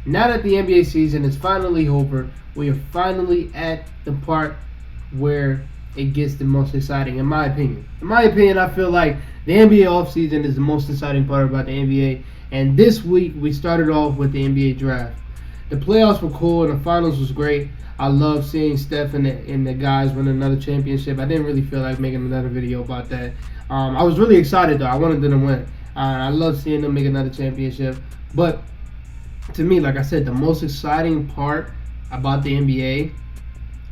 Now that the NBA season is finally over, we are finally at the part where it gets the most exciting, in my opinion. In my opinion, I feel like the NBA offseason is the most exciting part about the NBA. And this week, we started off with the NBA draft. The playoffs were cool and the finals was great. I love seeing Steph and the guys win another championship. I didn't really feel like making another video about that. I was really excited, though. I wanted them to win. I love seeing them make another championship. But to me, like I said, the most exciting part about the NBA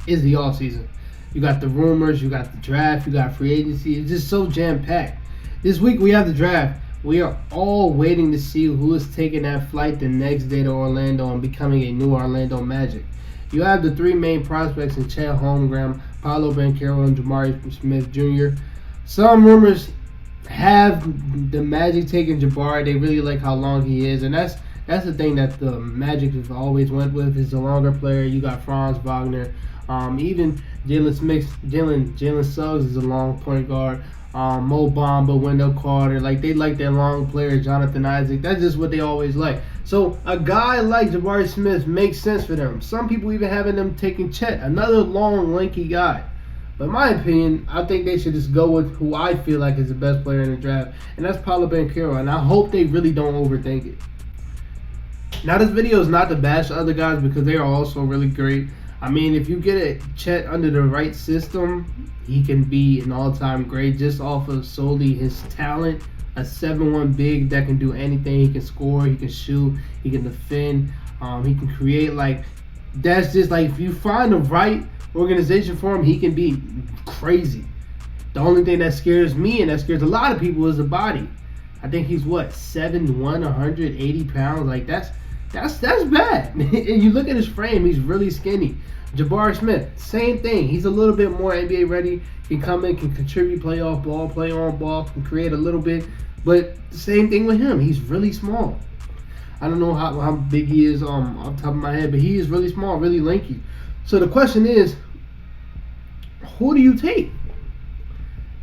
is the offseason. You got the rumors, you got the draft, you got free agency. It's just so jam-packed. This week we have the draft. We are all waiting to see who is taking that flight the next day to Orlando and becoming a new Orlando Magic. You have the three main prospects in Chet, Holmgren, Paolo, Banchero, and Jabari Smith Jr. Some rumors have the Magic taking Jabari. They really like how long he is, and that's the thing that the Magic have always went with, is the longer player. You got Franz Wagner, even Jalen Suggs is a long point guard. Mo Bamba, Wendell Carter, like they like their long player, Jonathan Isaac. That's just what they always like. So a guy like Jabari Smith makes sense for them. Some people even having them taking Chet, another long, lanky guy. But in my opinion, I think they should just go with who I feel like is the best player in the draft, and that's Paolo Banchero. And I hope they really don't overthink it. Now, this video is not to bash other guys because they are also really great. I mean, if you get a Chet under the right system, he can be an all-time great just off of solely his talent. A 7'1" big that can do anything. He can score, he can shoot, he can defend, he can create. Like, that's just like, if you find the right organization for him, he can be crazy. The only thing that scares me and that scares a lot of people is the body. I think he's 7'1", 180 pounds. Like, that's bad. And you look at his frame, he's really skinny. Jabari Smith, same thing. He's a little bit more NBA ready. Can come in, can contribute, play off ball, play on ball, can create a little bit. But the same thing with him. He's really small. I don't know how big he is off the top of my head, but he is really small, really lanky. So the question is, who do you take?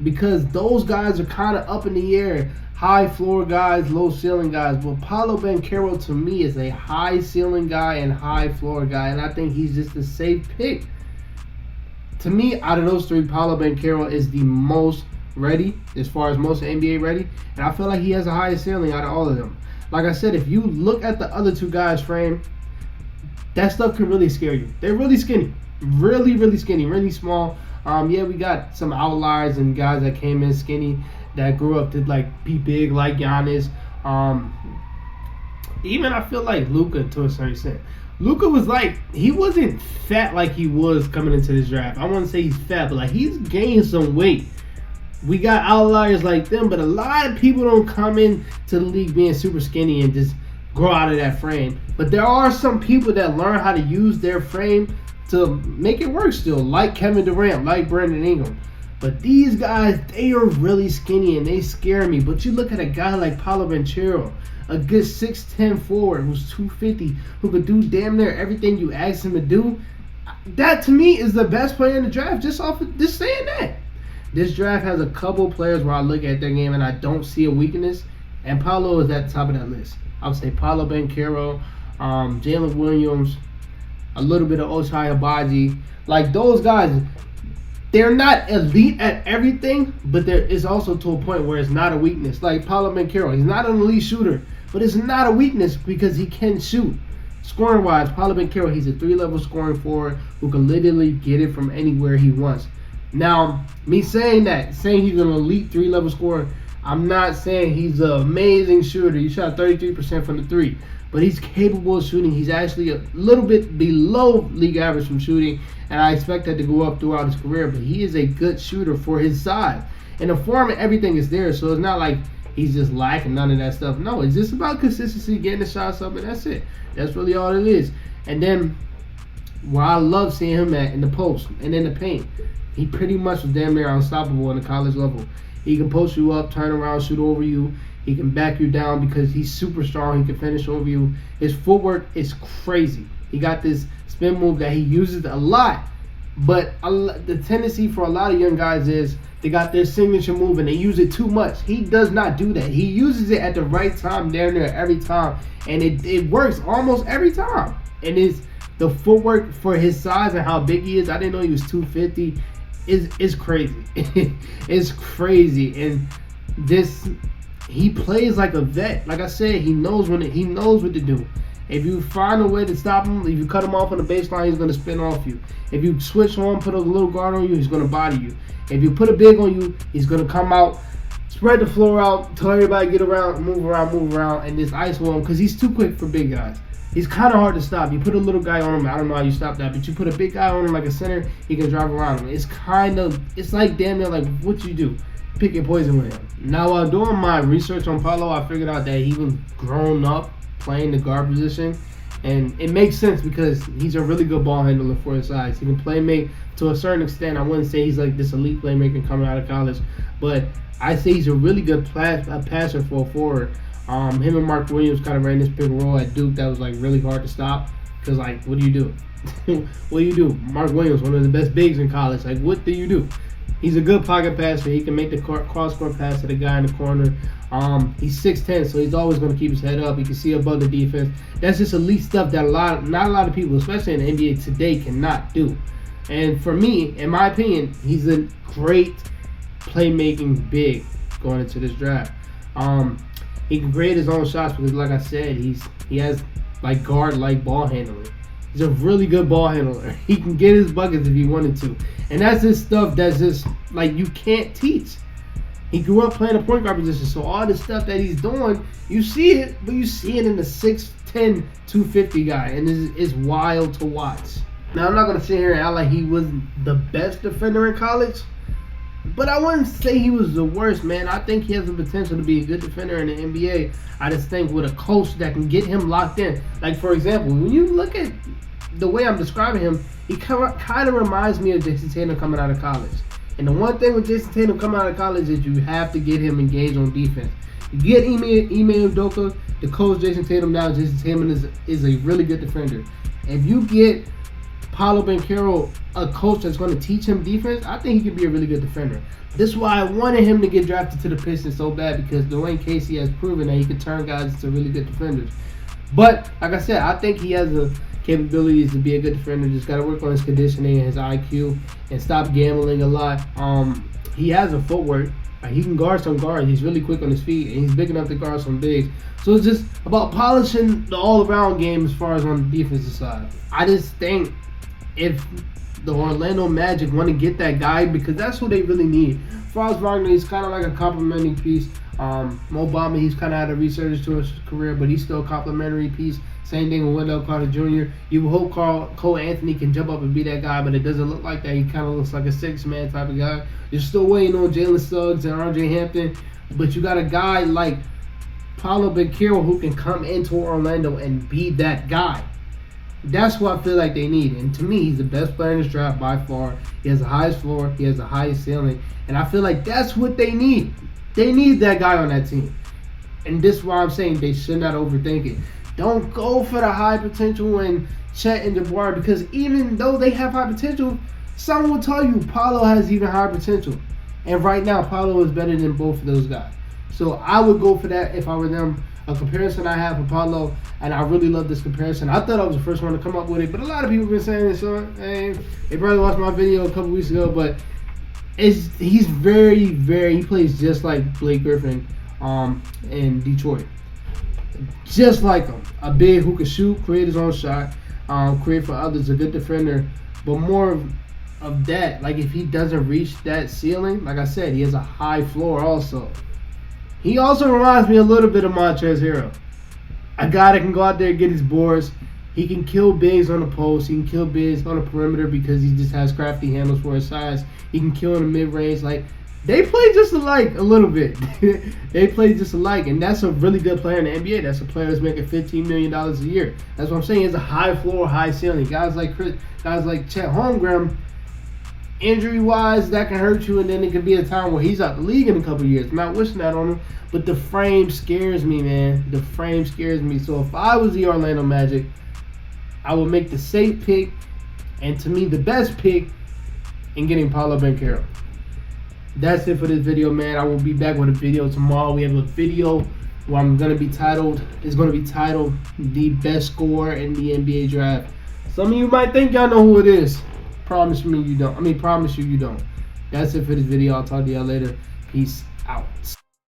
Because those guys are kind of up in the air. High floor guys, low ceiling guys. But Paolo Banchero to me is a high ceiling guy and high floor guy, and I think he's just a safe pick. To me, out of those three, Paolo Banchero is the most ready, as far as most NBA ready, and I feel like he has the highest ceiling out of all of them. Like I said, if you look at the other two guys' frame, that stuff can really scare you. They're really skinny, really skinny, really small. Yeah, we got some outliers and guys that came in skinny that grew up to like be big, like Giannis. Even I feel like Luka to a certain extent. Luka was like, he wasn't fat like he was coming into this draft. I wouldn't say he's fat, but like he's gained some weight. We got outliers like them, but a lot of people don't come in to the league being super skinny and just grow out of that frame. But there are some people that learn how to use their frame to make it work still, like Kevin Durant, like Brandon Ingram. But these guys, they are really skinny and they scare me. But you look at a guy like Paolo Banchero, a good 6'10" forward who's 250, who could do damn near everything you ask him to do. That to me is the best player in the draft, just off of just saying that. This draft has a couple players where I look at their game and I don't see a weakness, and Paolo is at the top of that list. I would say Paolo Banchero, Jalen Williams, a little bit of Ochai Agbaji. Like those guys, they're not elite at everything, but there is also to a point where it's not a weakness. Like Paolo Banchero, he's not an elite shooter, but it's not a weakness because he can shoot. Scoring-wise, Paolo Banchero, he's a 3-level scoring forward who can literally get it from anywhere he wants. Now, me saying he's an elite 3-level scorer, I'm not saying he's an amazing shooter. He shot 33% from the 3. But he's capable of shooting. He's actually a little bit below league average from shooting, and I expect that to go up throughout his career. But he is a good shooter for his size. And the form and everything is there, so it's not like he's just lacking none of that stuff. No, it's just about consistency, getting the shots up, and that's it. That's really all it is. And then, where I love seeing him at in the post and in the paint, he pretty much was damn near unstoppable on the college level. He can post you up, turn around, shoot over you. He can back you down because he's super strong. He can finish over you. His footwork is crazy. He got this spin move that he uses a lot. But the tendency for a lot of young guys is they got their signature move and they use it too much. He does not do that. He uses it at the right time, there every time, and it works almost every time. And the footwork for his size and how big he is. I didn't know he was 250. Is crazy. It's crazy, and he plays like a vet. Like I said, he knows what to do. If you find a way to stop him, if you cut him off on the baseline, he's going to spin off you. If you switch on, put a little guard on you, he's going to body you. If you put a big on you, he's going to come out, spread the floor out, tell everybody get around, move around, and just ice him because he's too quick for big guys. He's kind of hard to stop. You put a little guy on him, I don't know how you stop that, but you put a big guy on him like a center, he can drive around him. It's like damn near like what you do. Pick your poison with him. Now, while doing my research on Paolo, I figured out that he was grown up playing the guard position, and it makes sense because he's a really good ball handler for his size. He can play make to a certain extent. I wouldn't say he's like this elite playmaker coming out of college, but I say he's a really good passer for a forward. Him and Mark Williams kind of ran this pick and roll at Duke that was like really hard to stop because like what do you do? What do you do? Mark Williams, one of the best bigs in college. Like what do you do? He's a good pocket passer. He can make the cross-court pass to the guy in the corner. He's 6'10", so he's always going to keep his head up. He can see above the defense. That's just elite stuff that not a lot of people, especially in the NBA today, cannot do. And for me, in my opinion, he's a great playmaking big going into this draft. He can create his own shots because, like I said, he has like guard-like ball handling. He's a really good ball handler. He can get his buckets if he wanted to. And that's just stuff that's just like you can't teach. He grew up playing a point guard position, so all the stuff that he's doing, you see it, but you see it in the 6'10", 250 guy, and it's wild to watch. Now, I'm not going to sit here and act like he was the best defender in college, but I wouldn't say he was the worst, man. I think he has the potential to be a good defender in the NBA. I just think with a coach that can get him locked in. Like, for example, when you look at the way I'm describing him, he kind of reminds me of Jason Tatum coming out of college. And the one thing with Jason Tatum coming out of college is you have to get him engaged on defense. You get Ime Udoka to coach Jason Tatum down. Jason Tatum is a really good defender. If you get Paolo Banchero, a coach that's going to teach him defense, I think he could be a really good defender. This is why I wanted him to get drafted to the Pistons so bad, because Dwayne Casey has proven that he can turn guys into really good defenders. But, like I said, I think he has the capabilities to be a good defender. Just got to work on his conditioning and his IQ and stop gambling a lot. He has a footwork. He can guard some guards. He's really quick on his feet, and he's big enough to guard some bigs. So it's just about polishing the all-around game as far as on the defensive side. I just think if the Orlando Magic want to get that guy, because that's what they really need. Franz Wagner, he's kind of like a complimentary piece. Mo Bamba, he's kind of had a resurgence to his career, but he's still a complimentary piece. Same thing with Wendell Carter Jr. You hope Cole Anthony can jump up and be that guy, but it doesn't look like that. He kind of looks like a six-man type of guy. You're still waiting on Jalen Suggs and RJ Hampton, but you got a guy like Paolo Banchero who can come into Orlando and be that guy. That's what I feel like they need. And to me, he's the best player in this draft by far. He has the highest floor. He has the highest ceiling. And I feel like that's what they need. They need that guy on that team. And this is why I'm saying they should not overthink it. Don't go for the high potential in Chet and Jabbar, because even though they have high potential, someone will tell you Paolo has even higher potential. And right now, Paolo is better than both of those guys. So I would go for that if I were them. A comparison I have for Paolo, and I really love this comparison. I thought I was the first one to come up with it, but a lot of people have been saying this. So, hey, they probably watched my video a couple weeks ago, but he's very, he plays just like Blake Griffin in Detroit. Just like him. A big who can shoot, create his own shot, create for others, a good defender, but more of that. Like if he doesn't reach that ceiling, like I said, he has a high floor also. He also reminds me a little bit of Montrezl Harrell. A guy that can go out there and get his boards. He can kill bigs on the post. He can kill bigs on the perimeter because he just has crafty handles for his size. He can kill in the mid-range. Like, they play just alike a little bit. They play just alike, and that's a really good player in the NBA. That's a player that's making $15 million a year. That's what I'm saying. It's a high floor, high ceiling. Guys like Chet Holmgren, injury-wise, that can hurt you, and then it could be a time where he's out the league in a couple years. I'm not wishing that on him, but the frame scares me, man. The frame scares me. So if I was the Orlando Magic, I would make the safe pick, and to me, the best pick and getting Paolo Banchero. That's it for this video, man. I will be back with a video tomorrow. We have a video where it's gonna be titled the best scorer in the NBA draft. Some of you might think y'all know who it is. Promise me you don't. Promise you don't. That's it for this video. I'll talk to y'all later. Peace out.